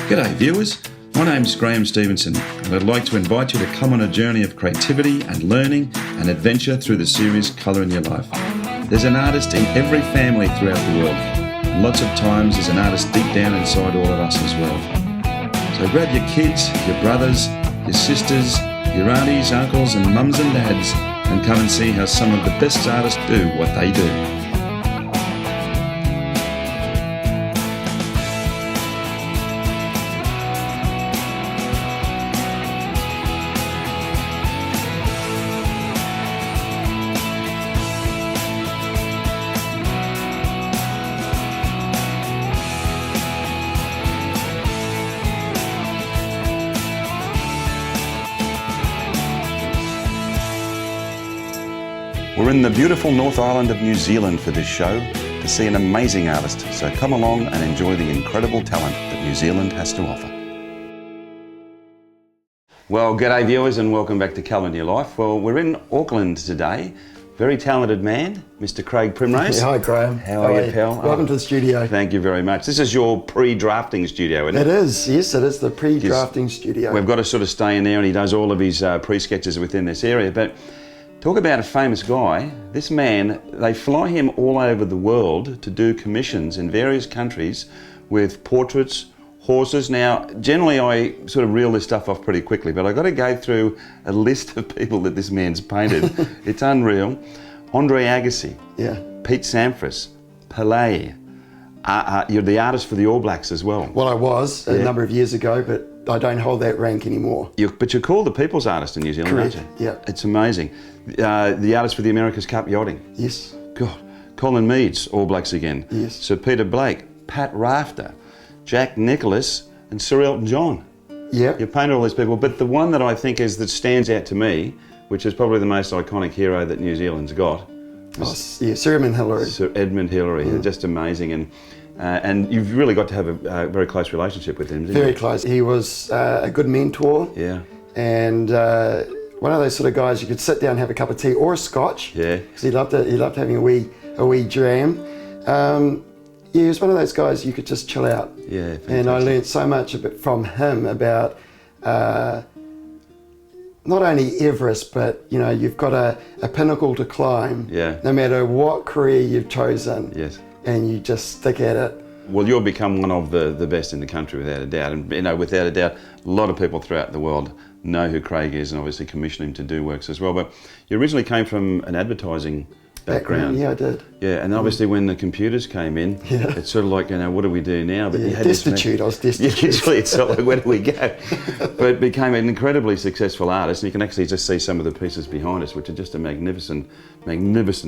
G'day viewers, my name's Graham Stevenson and I'd like to invite you to come on a journey of creativity and learning and adventure through the series Colour in Your Life. There's an artist in every family throughout the world. And lots of times there's an artist deep down inside all of us as well. So grab your kids, your brothers, your sisters, your aunties, uncles and mums and dads and come and see how some of the best artists do what they do. We're in the beautiful North Island of New Zealand for this show to see an amazing artist, so come along and enjoy the incredible talent that New Zealand has to offer. Well, g'day viewers and welcome back to Colour in Your Life. Well, we're in Auckland today. Very talented man, Mr. Craig Primrose. Hi Graham. How are you, pal? Welcome to the studio. Thank you very much. This is your pre-drafting studio, isn't it? It is, yes, it is the pre-drafting studio. We've got to sort of stay in there and he does all of his pre-sketches within this area, but talk about a famous guy. This man, they fly him all over the world to do commissions in various countries with portraits, horses. Now, generally I sort of reel this stuff off pretty quickly, but I've got to go through a list of people that this man's painted. It's unreal. Andre Agassi, yeah. Pete Sampras, Pelé. You're the artist for the All Blacks as well. Well, I was a number of years ago, but I don't hold that rank anymore. But you're called the People's Artist in New Zealand, Correct. aren't you? Yeah. It's amazing. The artist for the America's Cup yachting. Yes. God. Colin Meads, All Blacks again. Yes. Sir Peter Blake, Pat Rafter, Jack Nicholas, and Sir Elton John. Yeah. You've painted all these people, but the one that I think that stands out to me, which is probably the most iconic hero that New Zealand's got. Sir Edmund Hillary. Sir Edmund Hillary. They're just amazing, and you've really got to have a very close relationship with him, didn't you? Very close. He was a good mentor. Yeah. And one of those sort of guys you could sit down and have a cup of tea or a scotch. Yeah. Because he loved having a wee dram. He was one of those guys you could just chill out. Yeah, fantastic. And I learned so much from him about not only Everest, but you know, you've got a pinnacle to climb. Yeah. No matter what career you've chosen. Yes. And you just stick at it. Well, you've become one of the best in the country without a doubt. And you know, without a doubt, a lot of people throughout the world know who Craig is and obviously commission him to do works as well. But you originally came from an advertising background. Yeah, I did. Yeah, and obviously when the computers came in, it's sort of like, you know, what do we do now? But yeah, you had destitute, I was destitute. Yeah, literally, it's sort of like, where do we go? But became an incredibly successful artist, and you can actually just see some of the pieces behind us, which are just a magnificent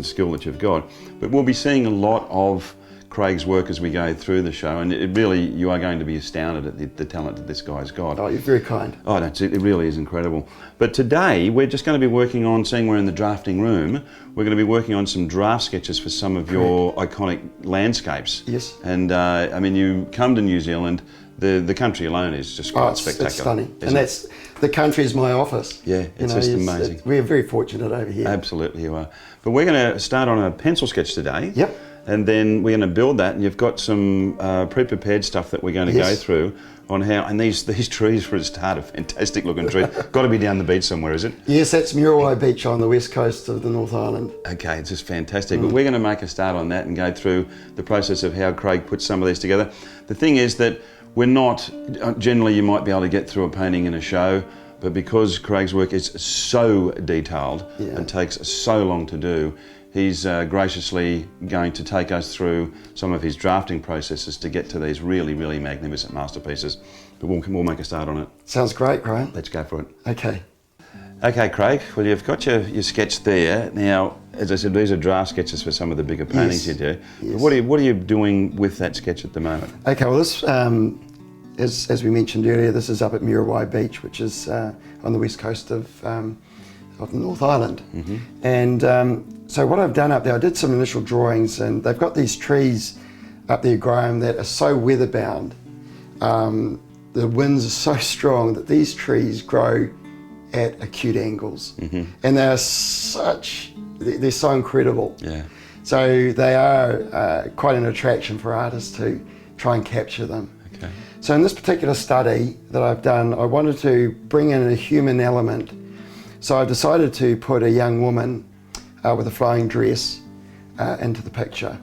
skill that you've got. But we'll be seeing a lot of Craig's work as we go through the show, and you are going to be astounded at the talent that this guy's got. Oh, you're very kind. Oh, no, it really is incredible. But today, we're just going to be working on, seeing we're in the drafting room, we're going to be working on some draft sketches for some of your iconic landscapes. Yes. And I mean, you come to New Zealand, the country alone is just quite spectacular. It's stunning. And that's, the country is my office. Yeah, it's just amazing. We're very fortunate over here. Absolutely, you are. But we're going to start on a pencil sketch today. Yep. And then we're going to build that, and you've got some pre-prepared stuff that we're going to go through on how, and these trees for a start are fantastic looking trees. Got to be down the beach somewhere, is it? Yes, that's Muriwai Beach on the west coast of the North Island. Okay, it's just fantastic. But we're going to make a start on that and go through the process of how Craig puts some of these together. The thing is that we're not, generally you might be able to get through a painting in a show, but because Craig's work is so detailed and takes so long to do, he's graciously going to take us through some of his drafting processes to get to these really, really magnificent masterpieces. But we'll make a start on it. Sounds great, Graham. Let's go for it. Okay. Okay, Craig, well, you've got your sketch there. Now, as I said, these are draft sketches for some of the bigger paintings you do. Yes. But what are you doing with that sketch at the moment? Okay, well, this, as we mentioned earlier, this is up at Muriwai Beach, which is on the west coast of the North Island. And so what I've done up there, I did some initial drawings, and they've got these trees up there, Graham, that are so weather-bound. The winds are so strong that these trees grow at acute angles. And they're so incredible. Yeah. So they are quite an attraction for artists to try and capture them. Okay. So in this particular study that I've done, I wanted to bring in a human element. So I've decided to put a young woman with a flowing dress into the picture.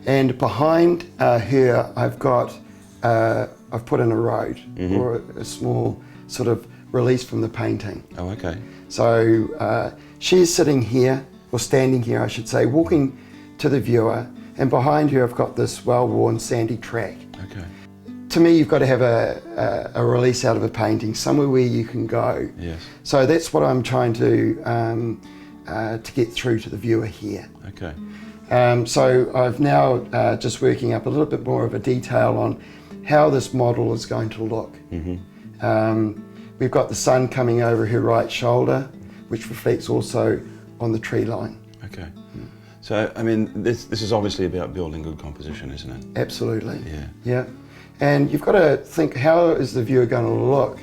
And behind her, I've put in a road, or a small sort of release from the painting. Oh, okay. So she's sitting here, or standing here, I should say, walking to the viewer, and behind her I've got this well-worn sandy track. Okay. To me, you've got to have a release out of a painting, somewhere where you can go. Yes. So that's what I'm trying to get through to the viewer here. Okay. So I've now just working up a little bit more of a detail on how this model is going to look. We've got the sun coming over her right shoulder, which reflects also on the tree line. Okay. So, I mean, this is obviously about building good composition, isn't it? Absolutely. Yeah. Yeah. And you've got to think, how is the viewer going to look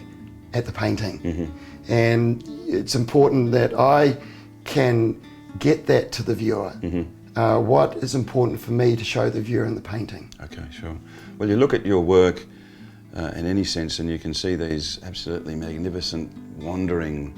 at the painting? And it's important that I can get that to the viewer. What is important for me to show the viewer in the painting? Okay, sure. Well, you look at your work in any sense, and you can see these absolutely magnificent, wandering,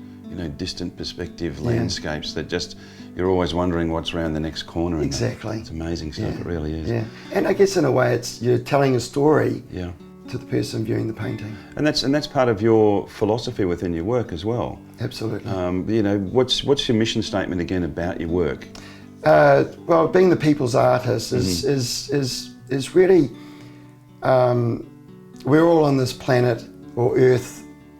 distant perspective landscapes that just, you're always wondering what's around the next corner. Exactly. It's amazing stuff, it really is. Yeah. And I guess in a way you're telling a story Yeah. to the person viewing the painting. And that's part of your philosophy within your work as well. Absolutely. What's your mission statement again about your work? Well, being the people's artist is really, we're all on this planet or Earth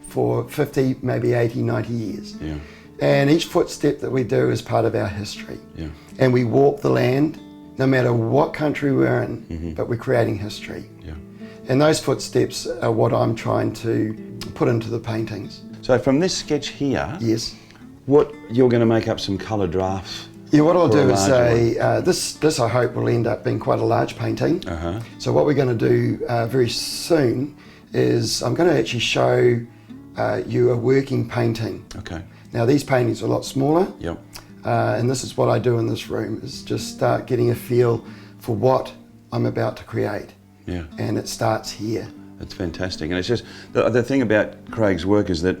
for 50, maybe 80, 90 years. Yeah. And each footstep that we do is part of our history. Yeah. And we walk the land, no matter what country we're in, but we're creating history. Yeah. And those footsteps are what I'm trying to put into the paintings. So from this sketch here, Yes. what you're going to make up some colour drafts? Yeah, what I'll For a do is larger say, this I hope will end up being quite a large painting. So what we're going to do very soon is I'm going to actually show you a working painting. Okay. Now these paintings are a lot smaller. Yep. And this is what I do in this room, is just start getting a feel for what I'm about to create. Yeah. And it starts here. That's fantastic. And it's just, the thing about Craig's work is that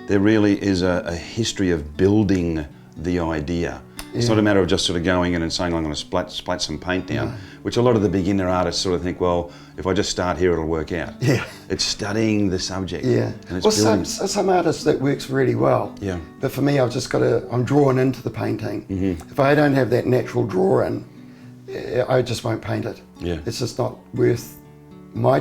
there really is a history of building the idea. It's not a matter of just sort of going in and saying, I'm going to splat some paint down, which a lot of the beginner artists sort of think, well, if I just start here, it'll work out. Yeah. It's studying the subject. Yeah. And it's Well, building. some artists that works really well. Yeah. But for me, I've just got to, I'm drawn into the painting. If I don't have that natural draw in, I just won't paint it. Yeah. It's just not worth no,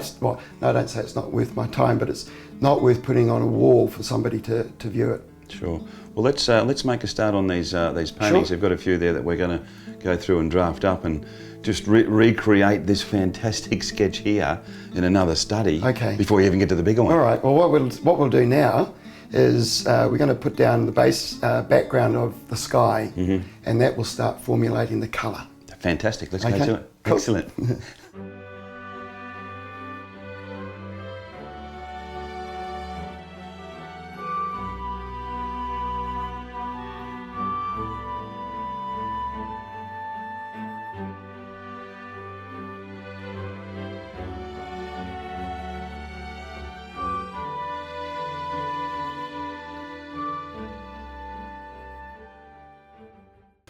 I don't say it's not worth my time, but it's not worth putting on a wall for somebody to view it. Sure. Well, let's make a start on these paintings. Sure. We've got a few there that we're going to go through and draft up and just recreate this fantastic sketch here in another study. Okay. Before we even get to the bigger one. All right. Well, what we'll do now is we're going to put down the base background of the sky, and that will start formulating the colour. Fantastic. Let's go Okay. to it. Cool. Excellent.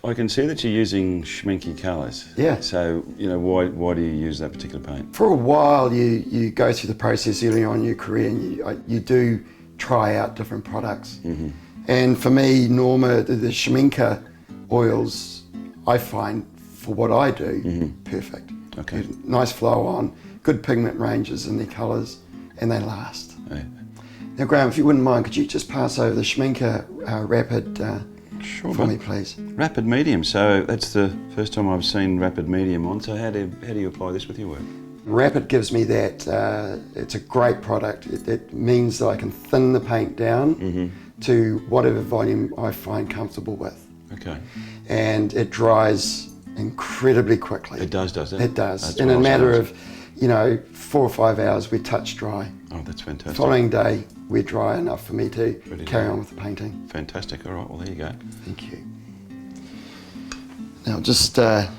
I can see that you're using schminky colours. Yeah. So, why do you use that particular paint? For a while, you go through the process early on in your career, and you do try out different products. And for me, Norma, the schminker oils, I find for what I do, perfect. Okay. Nice flow on, good pigment ranges in their colours, and they last. Yeah. Now, Graham, if you wouldn't mind, could you just pass over the schminker rapid Sure, for bud. me, please? Rapid medium. So that's the first time I've seen rapid medium on. So how do you apply this with your work? Rapid gives me that, it's a great product. It means that I can thin the paint down to whatever volume I find comfortable with. Okay. And it dries incredibly quickly. It does it? It does. That's In what a I was matter saying. of, 4 or 5 hours, we're touch dry. Oh, that's fantastic. Following day, we're dry enough for me to Ready to carry go. on with the painting. Fantastic. All right, well, there you go. Thank you. Now just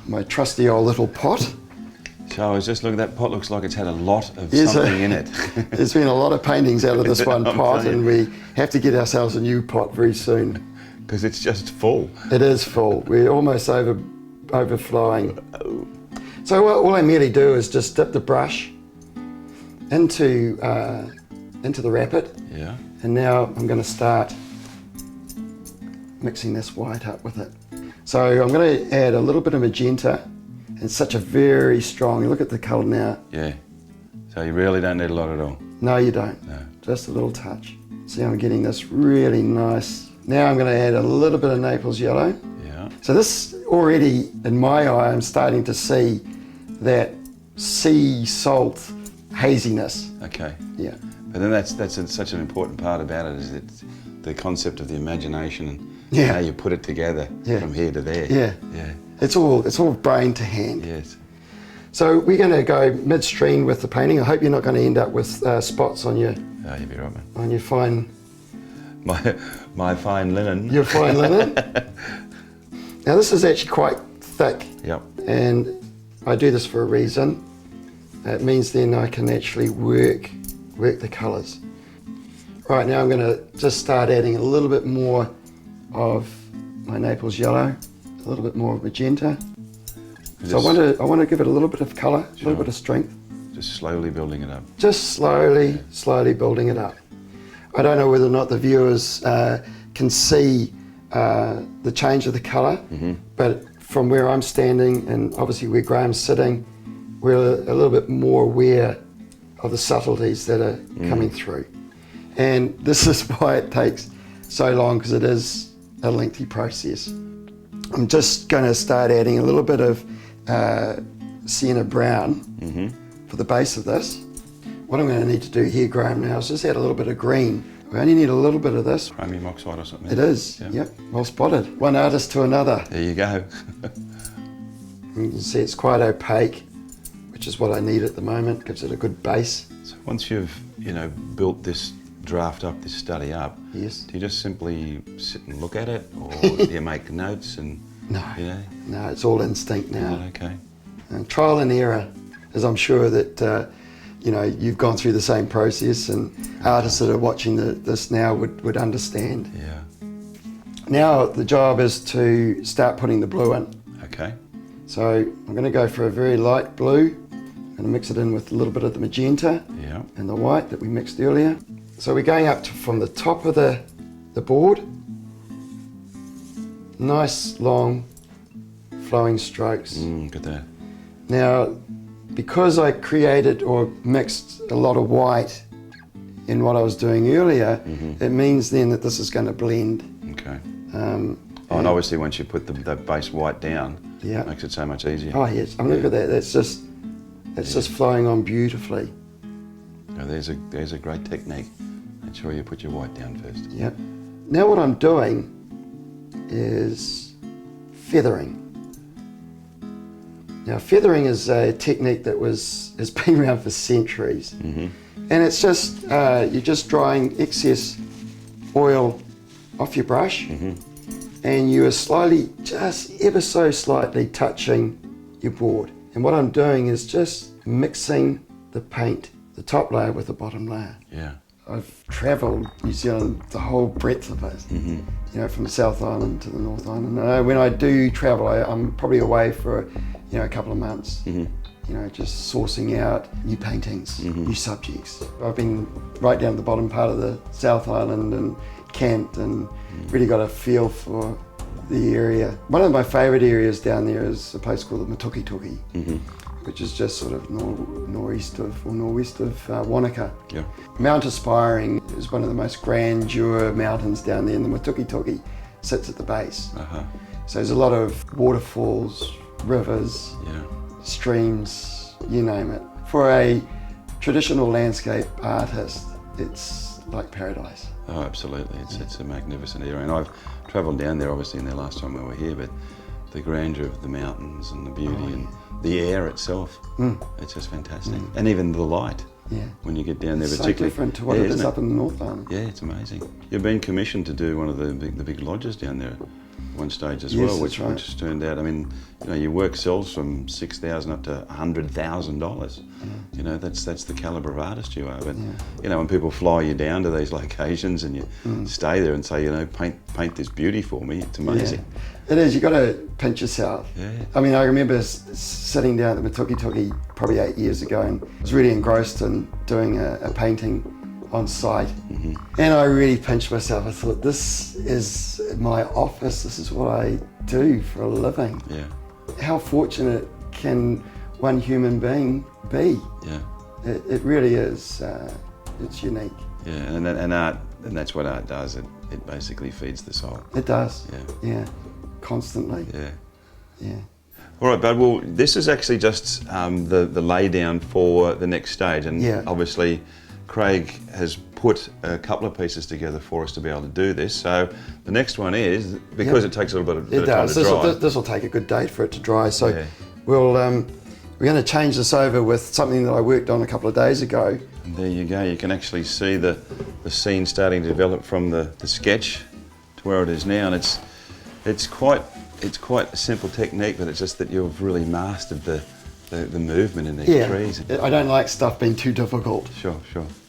my trusty old little pot. So I was just looking, that pot looks like it's had a lot of Yes, something in it. There's been a lot of paintings out of this one pot, and we have to get ourselves a new pot very soon. Because it's just full. It is full. We're almost overflowing. So all I merely do is just dip the brush into the rapid. Yeah. And now I'm going to start mixing this white up with it. So I'm going to add a little bit of magenta, and such a very strong, look at the colour now. Yeah. So you really don't need a lot at all. No, you don't. No. Just a little touch. See, I'm getting this really nice. Now I'm going to add a little bit of Naples yellow. Yeah. So this already, in my eye, I'm starting to see that sea salt haziness. Okay. Yeah. But then that's such an important part about it, is it's the concept of the imagination and Yeah. how you put it together from here to there. Yeah. Yeah. It's all brain to hand. Yes. So we're going to go midstream with the painting. I hope you're not going to end up with spots on your Oh, you'll be right, man. on your fine My fine linen. your fine linen. Now this is actually quite thick, Yep. and I do this for a reason. It means then I can actually work the colours. Right, now I'm going to just start adding a little bit more of my Naples yellow, a little bit more of magenta. So I want to give it a little bit of colour, a little bit of strength. Just slowly building it up. Just slowly building it up. I don't know whether or not the viewers can see the change of the colour, but from where I'm standing and obviously where Graham's sitting, we're a little bit more aware of the subtleties that are coming through. And this is why it takes so long, because it is a lengthy process. I'm just going to start adding a little bit of sienna brown for the base of this. What I'm going to need to do here, Graham, now is just add a little bit of green. We only need a little bit of this. Chromium oxide or something. It is, yep, well spotted. One artist to another. There you go. You can see it's quite opaque, which is what I need at the moment. Gives it a good base. So once you've, built this draft up, this study up, Yes. do you just simply sit and look at it, or do you make notes and? No, Yeah. no, it's all instinct now. Yeah, okay. And trial and error, as I'm sure that you've gone through the same process, and artists that are watching this now would understand. Yeah. Now the job is to start putting the blue in. Okay. So I'm going to go for a very light blue. I'm going to mix it in with a little bit of the magenta Yeah. and the white that we mixed earlier. So we're going up from the top of the board. Nice long flowing strokes. Look at that. Now, because I created or mixed a lot of white in what I was doing earlier, it means then that this is going to blend. Okay. And obviously once you put the base white down, Yeah. it makes it so much easier. Oh yes, I mean, look at that. That's just flowing on beautifully. Oh, there's a great technique. Make sure you put your white down first. Yep. Now what I'm doing is feathering. Now feathering is a technique that has been around for centuries, and it's just you're just drying excess oil off your brush, and you are slowly, just ever so slightly touching your board. And what I'm doing is just mixing the paint, the top layer with the bottom layer. Yeah. I've travelled New Zealand, the whole breadth of it, from the South Island to the North Island. When I do travel, I'm probably away for a couple of months, just sourcing out new paintings, new subjects. I've been right down the bottom part of the South Island and camped and really got a feel for the area. One of my favourite areas down there is a place called the Matukituki, which is just sort of northwest of Wanaka. Yeah. Mount Aspiring is one of the most grandeur mountains down there, and the Matukituki sits at the base. So there's a lot of waterfalls, rivers, streams, you name it. For a traditional landscape artist, it's like paradise. Oh, absolutely. It's a magnificent area. And I've travelled down there, obviously, in the last time we were here, but the grandeur of the mountains and the beauty and the air itself, it's just fantastic. And even the light, when you get down there, It's so particularly. different to what it is up in the North Island. Yeah, it's amazing. You've been commissioned to do one of the big lodges down there. one stage as Yes, well, that's right. which turned out, I mean, you know, your work sells from $6,000 up to $100,000. You know, that's the calibre of artist you are. But you know, when people fly you down to these locations and you stay there and say, you know, paint this beauty for me, it's amazing. Yeah. It is. You got to pinch yourself. Yeah. I mean, I remember sitting down at the Matuki probably 8 years ago, and I was really engrossed in doing a painting on site, and I really pinched myself. I thought, this is my office. This is what I do for a living. Yeah. How fortunate can one human being be? Yeah. It really is. It's unique. Yeah, and art, and that's what art does. It basically feeds the soul. It does. Yeah. Yeah. Constantly. Yeah. Yeah. All right, bud. Well, this is actually just the lay down for the next stage, and obviously, Craig has put a couple of pieces together for us to be able to do this. So the next one is, because it takes a little bit of time to dry. This will take a good day for it to dry. So we're going to change this over with something that I worked on a couple of days ago. And there you go. You can actually see the scene starting to develop from the sketch to where it is now, and it's quite a simple technique, but it's just that you've really mastered the movement in these trees. I don't like stuff being too difficult. Sure.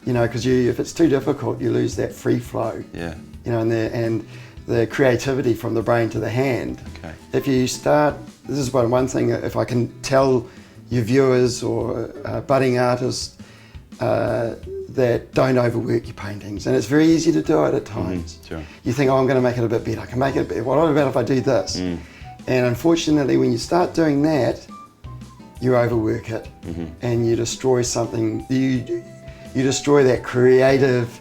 You know, because if it's too difficult, you lose that free flow. Yeah. You know, and the creativity from the brain to the hand. Okay. If you start, this is one thing, if I can tell your viewers or budding artists that don't overwork your paintings, and it's very easy to do it at times. Sure. You think, oh, I'm going to make it a bit better. I can make it a bit. What about if I do this? And unfortunately, when you start doing that, you overwork it, and you destroy something. You destroy that creative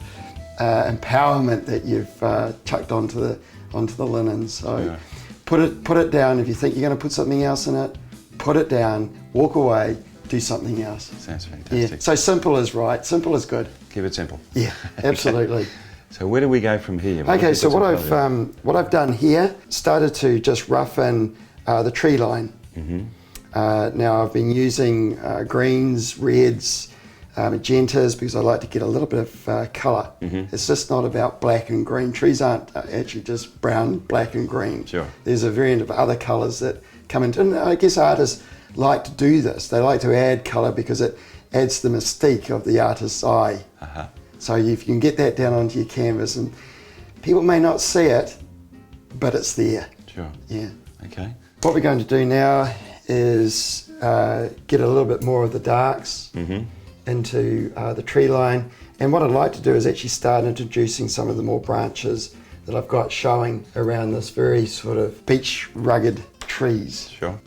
empowerment that you've chucked onto the linen. So put it down. If you think you're going to put something else in it, put it down. Walk away. Do something else. Sounds fantastic. Yeah. So simple is right. Simple is good. Keep it simple. Yeah, absolutely. So where do we go from here? Okay. So what I've done here, started to just rough in the tree line. Now I've been using greens, reds, magentas, because I like to get a little bit of colour. It's just not about black and green. Trees aren't actually just brown, black and green. Sure. There's a variant of other colours that come into, and I guess artists like to do this. They like to add colour because it adds the mystique of the artist's eye. So if you can get that down onto your canvas, and people may not see it, but it's there. Sure. Yeah. Okay. What we're going to do now is get a little bit more of the darks into the tree line, and what I'd like to do is actually start introducing some of the more branches that I've got showing around this very sort of beach rugged trees. Sure.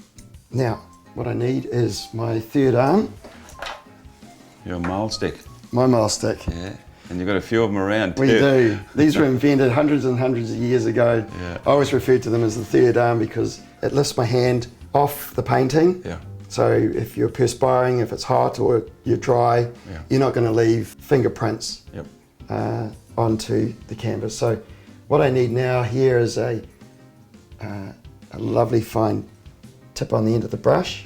Now what I need is my third arm. Your mole stick. My mole stick. Yeah. And you've got a few of them around too. We do. These were invented hundreds and hundreds of years ago. Yeah. I always refer to them as the third arm because it lifts my hand off the painting. Yeah. So if you're perspiring, if it's hot or you're dry, you're not going to leave fingerprints onto the canvas. So what I need now here is a lovely fine tip on the end of the brush.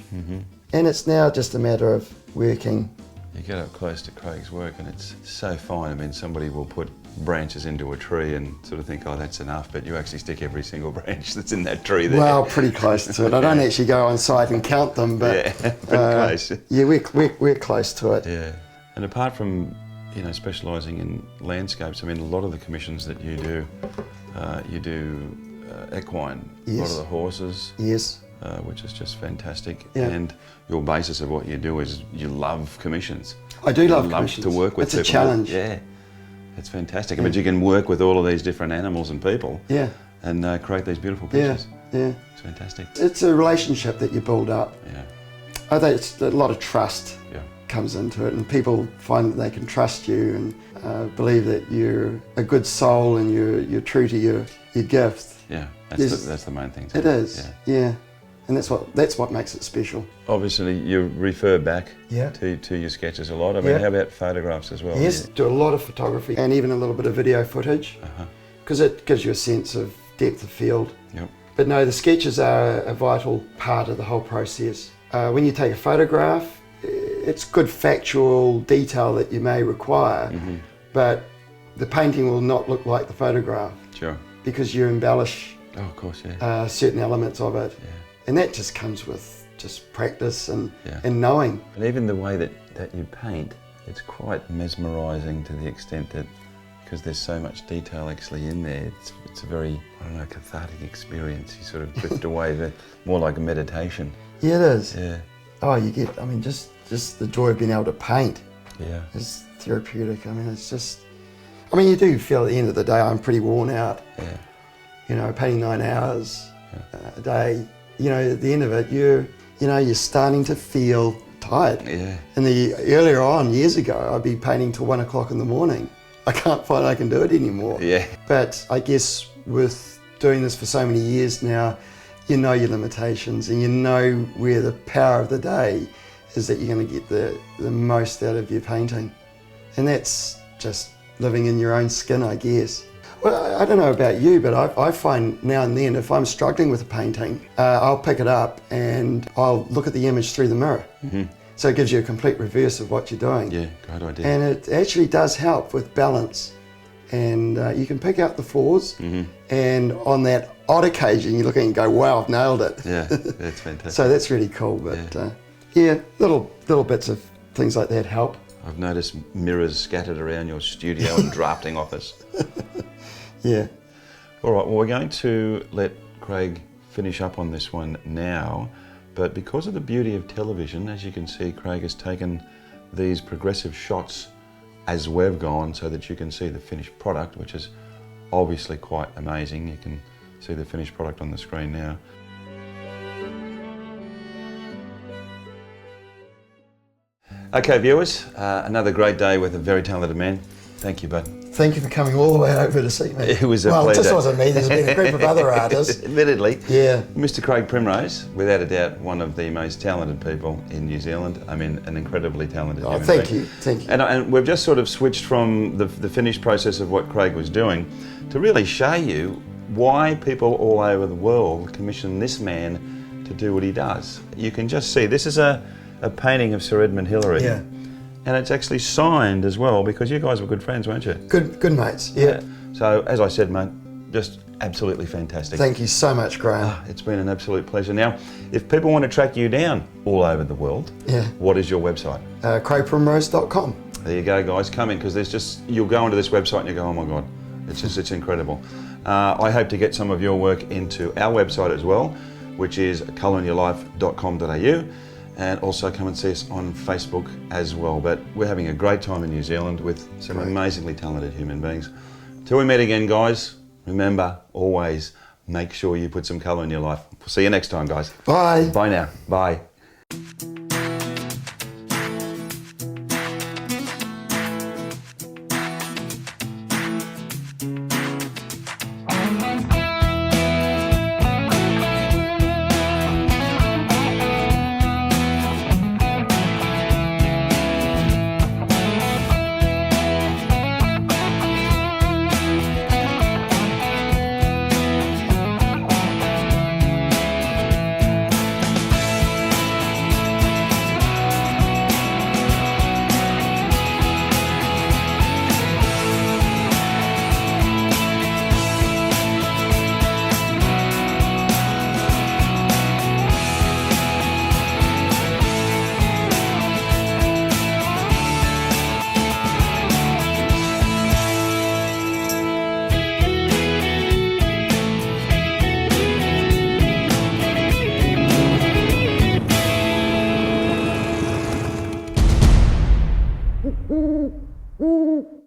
And it's now just a matter of working. You get up close to Craig's work and it's so fine. I mean, somebody will put branches into a tree and sort of think, oh, that's enough, but you actually stick every single branch that's in that tree there. Well, pretty close to it. I don't actually go on site and count them, but pretty close. Yeah, we're close to it. Yeah. And apart from, you know, specialising in landscapes, I mean, a lot of the commissions that you do equine, a lot of the horses. Yes. Which is just fantastic. Yeah. And your basis of what you do is you love commissions. I do love commissions. To work with it's people. A challenge. Yeah, it's fantastic. But you can work with all of these different animals and people. Yeah. And create these beautiful pictures. Yeah. It's fantastic. It's a relationship that you build up. Yeah. I think it's a lot of trust comes into it, and people find that they can trust you and believe that you're a good soul and you're true to your gift. Yeah, that's the main thing. It is. Yeah. And that's what makes it special. Obviously, you refer back to your sketches a lot. I mean, how about photographs as well? Yes, do a lot of photography and even a little bit of video footage, because it gives you a sense of depth of field. Yep. But no, the sketches are a vital part of the whole process. When you take a photograph, it's good factual detail that you may require, but the painting will not look like the photograph. Sure. Because you embellish Oh, of course, yeah. Certain elements of it. Yeah. And that just comes with just practice and Yeah. and knowing. And even the way that you paint, it's quite mesmerising to the extent that, because there's so much detail actually in there, it's a very, I don't know, cathartic experience. You sort of drift away, but more like a meditation. Yeah, it is. Yeah. Oh, you get, I mean, just the joy of being able to paint Yeah. is therapeutic. I mean, it's just, I mean, you do feel at the end of the day, I'm pretty worn out. Yeah. You know, painting 9 hours a day, you know, at the end of it, you're starting to feel tired. Yeah. And earlier on, years ago, I'd be painting till 1 o'clock in the morning. I can't find I can do it anymore. Yeah. But I guess with doing this for so many years now, you know your limitations and you know where the power of the day is, that you're going to get the most out of your painting. And that's just living in your own skin, I guess. Well, I don't know about you, but I find now and then if I'm struggling with a painting, I'll pick it up and I'll look at the image through the mirror. Mm-hmm. So it gives you a complete reverse of what you're doing. Yeah, great idea. And it actually does help with balance. And you can pick out the flaws, and on that odd occasion you look at it and go, wow, I've nailed it. Yeah, that's fantastic. So that's really cool. But yeah, little bits of things like that help. I've noticed mirrors scattered around your studio and drafting office. Yeah. All right, well, we're going to let Craig finish up on this one now, but because of the beauty of television, as you can see, Craig has taken these progressive shots as we've gone so that you can see the finished product, which is obviously quite amazing. You can see the finished product on the screen now. Okay, viewers, another great day with a very talented man. Thank you, bud. Thank you for coming all the way over to see me. It was a pleasure. Well, it just wasn't me, there's been a group of other artists. Admittedly. Yeah. Mr. Craig Primrose, without a doubt, one of the most talented people in New Zealand. I mean, an incredibly talented human Thank being. you, thank you. And we've just sort of switched from the finished process of what Craig was doing to really show you why people all over the world commission this man to do what he does. You can just see, this is a painting of Sir Edmund Hillary. Yeah. And it's actually signed as well, because you guys were good friends, weren't you? Good mates, yeah. So, as I said, mate, just absolutely fantastic. Thank you so much, Graham. It's been an absolute pleasure. Now, if people want to track you down all over the world, what is your website? CraigPrimrose.com. There you go, guys. Come in, because there's just, you'll go onto this website and you go, oh my God, it's incredible. I hope to get some of your work into our website as well, which is colorinyourlife.com.au. And also come and see us on Facebook as well. But we're having a great time in New Zealand with some amazingly talented human beings. Till we meet again, guys, remember, always make sure you put some colour in your life. We'll see you next time, guys. Bye. Bye now. Bye.